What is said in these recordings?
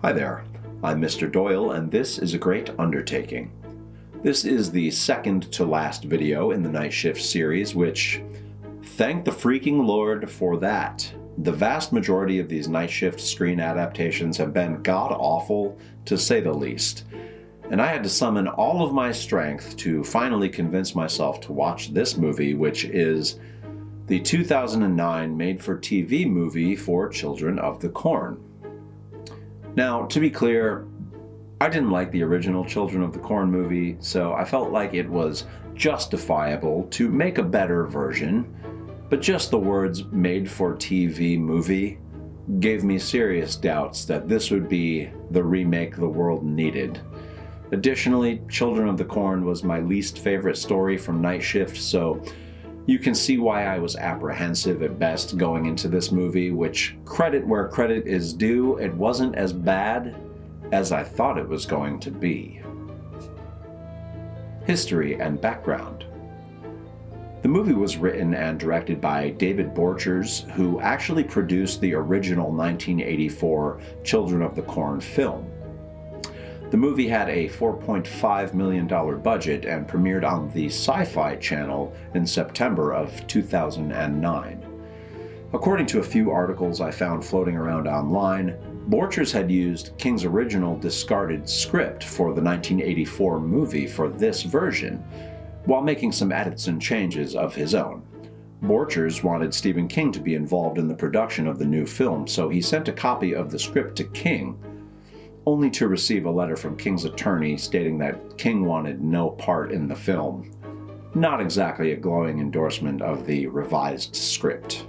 Hi there, I'm Mr. Doyle, and this is a great undertaking. This is the second to last video in the Night Shift series, which, thank the freaking Lord for that. The vast majority of these Night Shift screen adaptations have been god-awful, to say the least. And I had to summon all of my strength to finally convince myself to watch this movie, which is the 2009 made-for-TV movie for Children of the Corn. Now, to be clear, I didn't like the original Children of the Corn movie, so I felt like it was justifiable to make a better version, but just the words made-for-TV movie gave me serious doubts that this would be the remake the world needed. Additionally, Children of the Corn was my least favorite story from Night Shift, so you can see why I was apprehensive at best going into this movie, which, credit where credit is due, it wasn't as bad as I thought it was going to be. History and background. The movie was written and directed by David Borchers, who actually produced the original 1984 Children of the Corn film. The movie had a $4.5 million budget and premiered on the Sci-Fi Channel in September of 2009. According to a few articles I found floating around online, Borchers had used King's original discarded script for the 1984 movie for this version, while making some edits and changes of his own. Borchers wanted Stephen King to be involved in the production of the new film, so he sent a copy of the script to King, only to receive a letter from King's attorney stating that King wanted no part in the film. Not exactly a glowing endorsement of the revised script.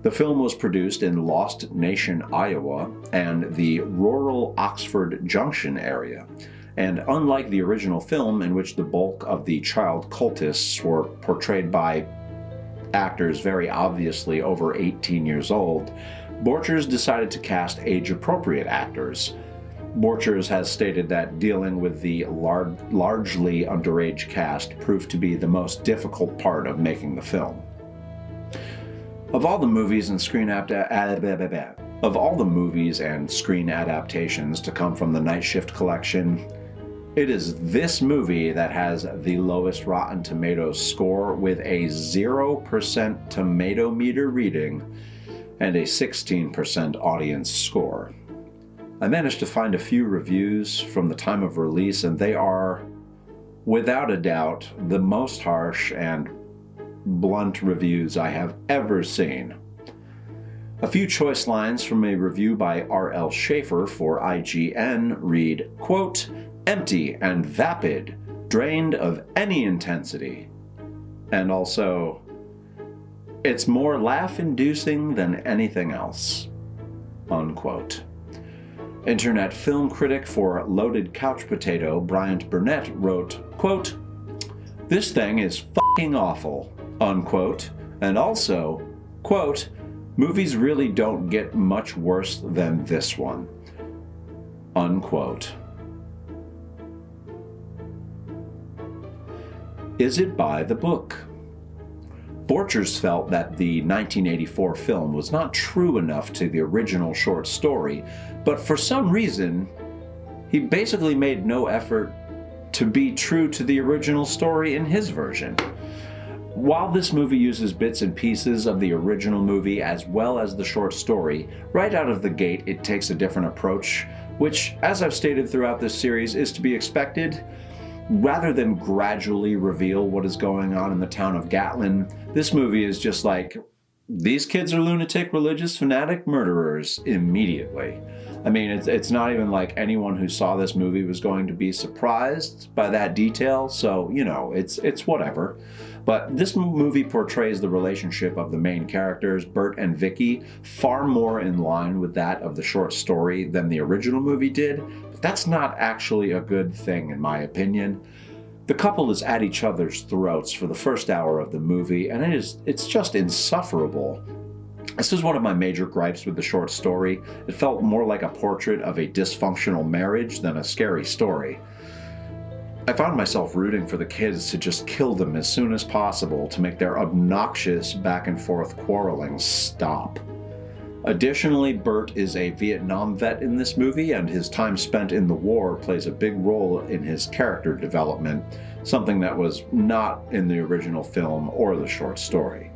The film was produced in Lost Nation, Iowa, and the rural Oxford Junction area, and unlike the original film, in which the bulk of the child cultists were portrayed by actors very obviously over 18 years old, Borchers decided to cast age-appropriate actors. Borchers has stated that dealing with the largely underage cast proved to be the most difficult part of making the film. Of all the movies and screen adaptations to come from the Night Shift collection, it is this movie that has the lowest Rotten Tomatoes score, with a 0% tomato meter reading and a 16% audience score. I managed to find a few reviews from the time of release, and they are, without a doubt, the most harsh and blunt reviews I have ever seen. A few choice lines from a review by R.L. Schaefer for IGN read, quote, "empty and vapid, drained of any intensity," and also, "it's more laugh-inducing than anything else," unquote. Internet film critic for Loaded Couch Potato, Bryant Burnett, wrote, quote, "This thing is fucking awful," unquote, and also, quote, "movies really don't get much worse than this one," unquote. Is it by the book? Borchers felt that the 1984 film was not true enough to the original short story, but for some reason, he basically made no effort to be true to the original story in his version. While this movie uses bits and pieces of the original movie as well as the short story, right out of the gate it takes a different approach, which, as I've stated throughout this series, is to be expected. Rather than gradually reveal what is going on in the town of Gatlin, this movie is just like, these kids are lunatic, religious, fanatic murderers immediately. I mean, it's not even like anyone who saw this movie was going to be surprised by that detail, so, you know, it's whatever. But this movie portrays the relationship of the main characters, Bert and Vicky, far more in line with that of the short story than the original movie did. But that's not actually a good thing, in my opinion. The couple is at each other's throats for the first hour of the movie, and it's just insufferable. This is one of my major gripes with the short story. It felt more like a portrait of a dysfunctional marriage than a scary story. I found myself rooting for the kids to just kill them as soon as possible to make their obnoxious back and forth quarreling stop. Additionally, Bert is a Vietnam vet in this movie, and his time spent in the war plays a big role in his character development, something that was not in the original film or the short story.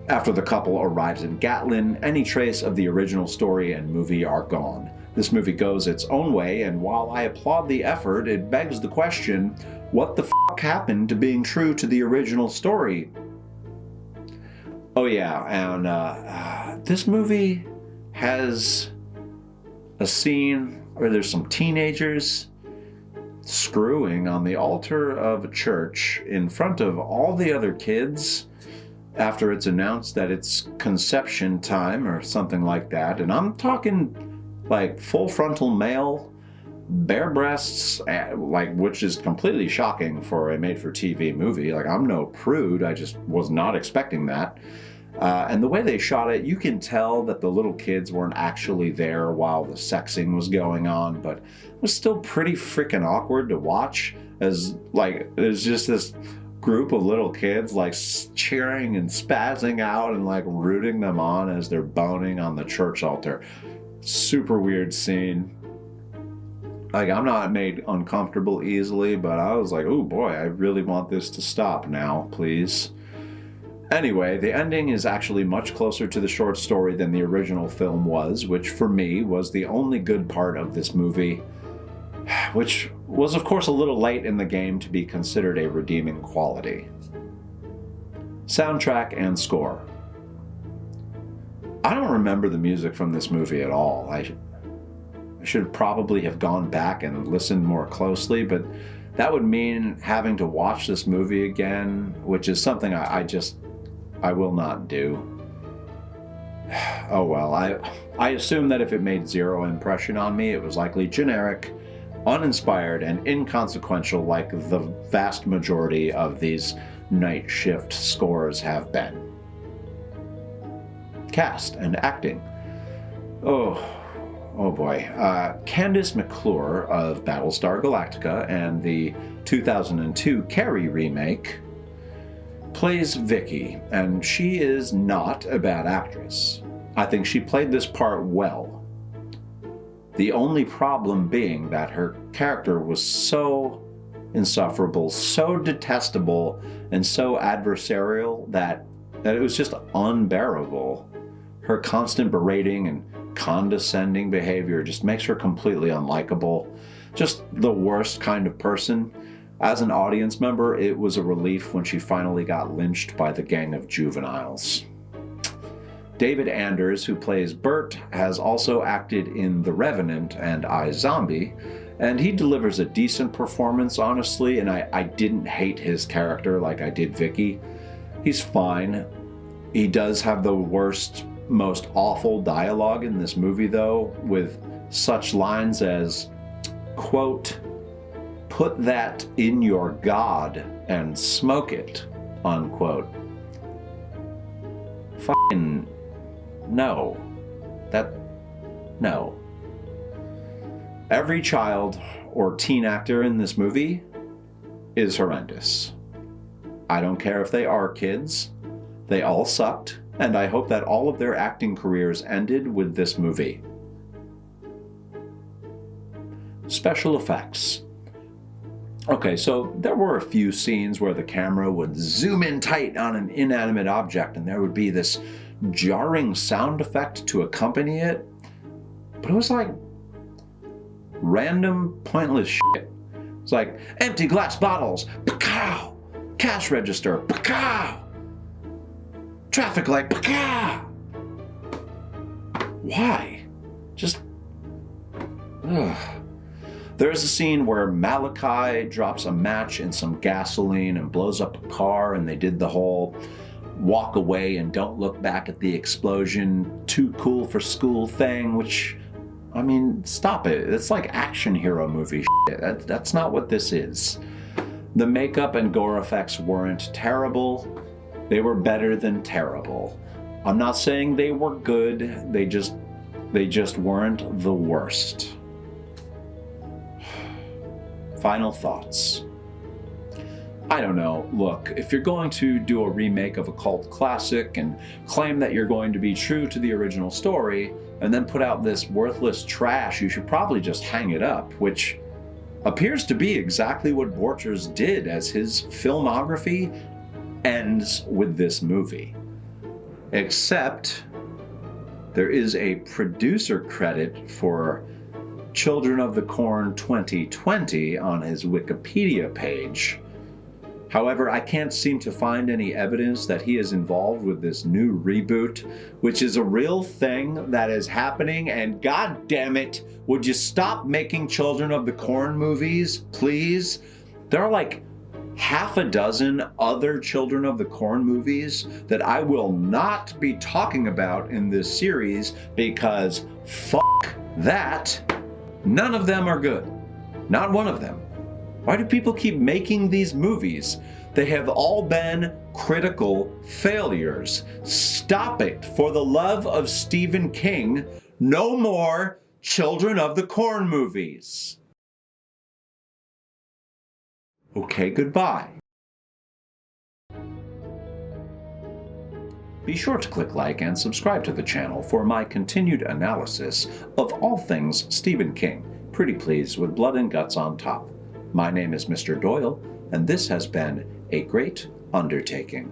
After the couple arrives in Gatlin, any trace of the original story and movie are gone. This movie goes its own way, and while I applaud the effort, it begs the question, what the f*** happened to being true to the original story? Oh yeah, and this movie has a scene where there's some teenagers screwing on the altar of a church in front of all the other kids after it's announced that it's conception time or something like that. And I'm talking like full frontal male, bare breasts, like, which is completely shocking for a made-for-TV movie. Like, I'm no prude, I just was not expecting that. And the way they shot it, you can tell that the little kids weren't actually there while the sexing was going on, but it was still pretty freaking awkward to watch, as like there's just this group of little kids like cheering and spazzing out and like rooting them on as they're boning on the church altar. Super weird scene. Like, I'm not made uncomfortable easily, but I was like, oh boy, I really want this to stop now, please. Anyway, the ending is actually much closer to the short story than the original film was, which for me was the only good part of this movie, which was of course a little late in the game to be considered a redeeming quality. Soundtrack and score. I don't remember the music from this movie at all. I should probably have gone back and listened more closely, but that would mean having to watch this movie again, which is something I will not do. Oh well, I assume that if it made zero impression on me, it was likely generic, uninspired, and inconsequential like the vast majority of these night shift scores have been. Cast and acting. Oh boy. Candice McClure of Battlestar Galactica and the 2002 Carrie remake plays Vicky, and she is not a bad actress. I think she played this part well. The only problem being that her character was so insufferable, so detestable, and so adversarial that it was just unbearable. Her constant berating and condescending behavior just makes her completely unlikable. Just the worst kind of person. As an audience member, it was a relief when she finally got lynched by the gang of juveniles. David Anders, who plays Bert, has also acted in The Revenant and iZombie, and he delivers a decent performance, honestly, and I didn't hate his character like I did Vicky. He's fine. He does have the worst, most awful dialogue in this movie, though, with such lines as, quote, "Put that in your God and smoke it," unquote. Fucking no. No. Every child or teen actor in this movie is horrendous. I don't care if they are kids. They all sucked, and I hope that all of their acting careers ended with this movie. Special effects. Okay, so there were a few scenes where the camera would zoom in tight on an inanimate object and there would be this jarring sound effect to accompany it, but it was like random, pointless shit. It's like empty glass bottles, pa-cow! Cash register, pa-cow! Traffic light, pa-cow! Why? Just... ugh. There's a scene where Malachi drops a match in some gasoline and blows up a car, and they did the whole walk away and don't look back at the explosion, too cool for school thing, which, I mean, stop it. It's like action hero movie shit. That's not what this is. The makeup and gore effects weren't terrible. They were better than terrible. I'm not saying they were good. They just weren't the worst. Final thoughts. I don't know, look, if you're going to do a remake of a cult classic and claim that you're going to be true to the original story, and then put out this worthless trash, you should probably just hang it up, which appears to be exactly what Borchers did, as his filmography ends with this movie. Except there is a producer credit for Children of the Corn 2020 on his Wikipedia page. However, I can't seem to find any evidence that he is involved with this new reboot, which is a real thing that is happening, and god damn it, would you stop making Children of the Corn movies, please? There are like half a dozen other Children of the Corn movies that I will not be talking about in this series because fuck that. None of them are good. Not one of them. Why do people keep making these movies? They have all been critical failures. Stop it. For the love of Stephen King, no more Children of the Corn movies. Okay, goodbye. Be sure to click like and subscribe to the channel for my continued analysis of all things Stephen King, pretty please with blood and guts on top. My name is Mr. Doyle, and this has been a great undertaking.